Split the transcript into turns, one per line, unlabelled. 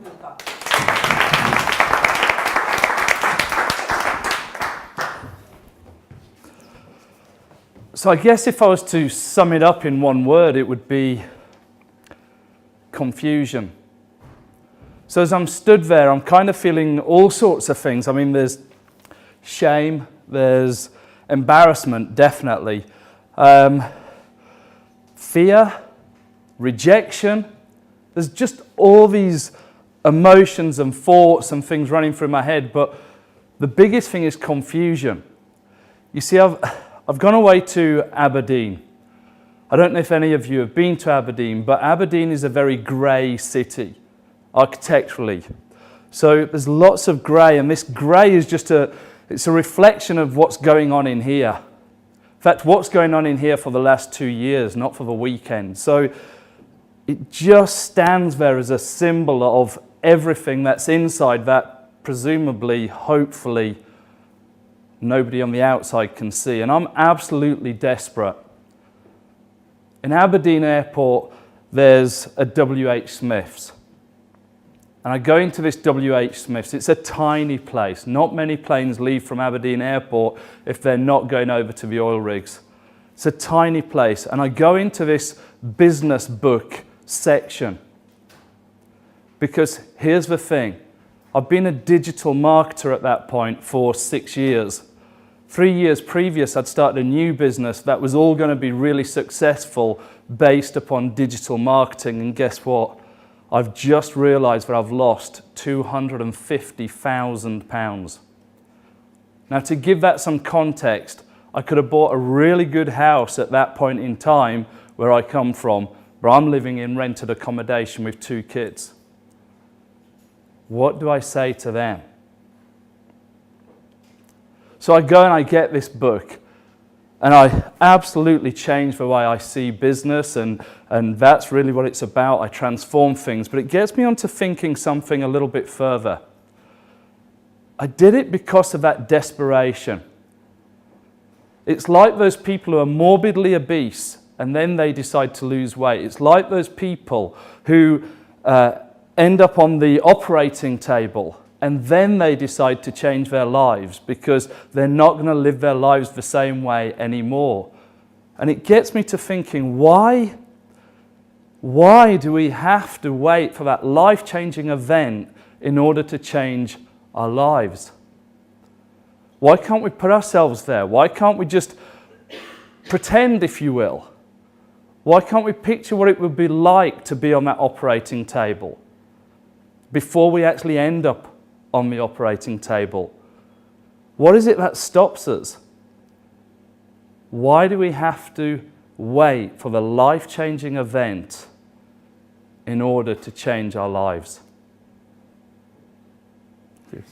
Boocock.
So I guess if I was to sum it up in one word, it would be confusion. So as I'm stood there, I'm kind of feeling all sorts of things. I mean, there's shame, there's embarrassment, definitely. Fear, rejection. There's just all these emotions and thoughts and things running through my head, but the biggest thing is confusion. You see, I've gone away to Aberdeen. I don't know if any of you have been to Aberdeen, but Aberdeen is a very grey city, architecturally. So there's lots of grey, and this grey is it's a reflection of what's going on in here. In fact, what's going on in here for the last 2 years, not for the weekend. So it just stands there as a symbol of everything that's inside that presumably, hopefully, nobody on the outside can see. And I'm absolutely desperate. In Aberdeen Airport, there's a WH Smith's. And I go into this WH Smith's. It's a tiny place. Not many planes leave from Aberdeen Airport if they're not going over to the oil rigs. It's a tiny place. And I go into this business book section. Because here's the thing. I've been a digital marketer at that point for 6 years. 3 years previous, I'd started a new business that was all going to be really successful based upon digital marketing. And guess what? I've just realised that I've lost £250,000. Now, to give that some context, I could have bought a really good house at that point in time where I come from, but I'm living in rented accommodation with 2 kids. What do I say to them? So I go and I get this book, and I absolutely change the way I see business, and that's really what it's about. I transform things, but it gets me onto thinking something a little bit further. I did it because of that desperation. It's like those people who are morbidly obese, and then they decide to lose weight. It's like those people who end up on the operating table, and then they decide to change their lives because they're not going to live their lives the same way anymore. And it gets me to thinking, why do we have to wait for that life-changing event in order to change our lives? Why can't we put ourselves there? Why can't we just pretend, if you will? Why can't we picture what it would be like to be on that operating table before we actually end up on the operating table? What is it that stops us? Why do we have to wait for the life-changing event in order to change our lives? Cheers.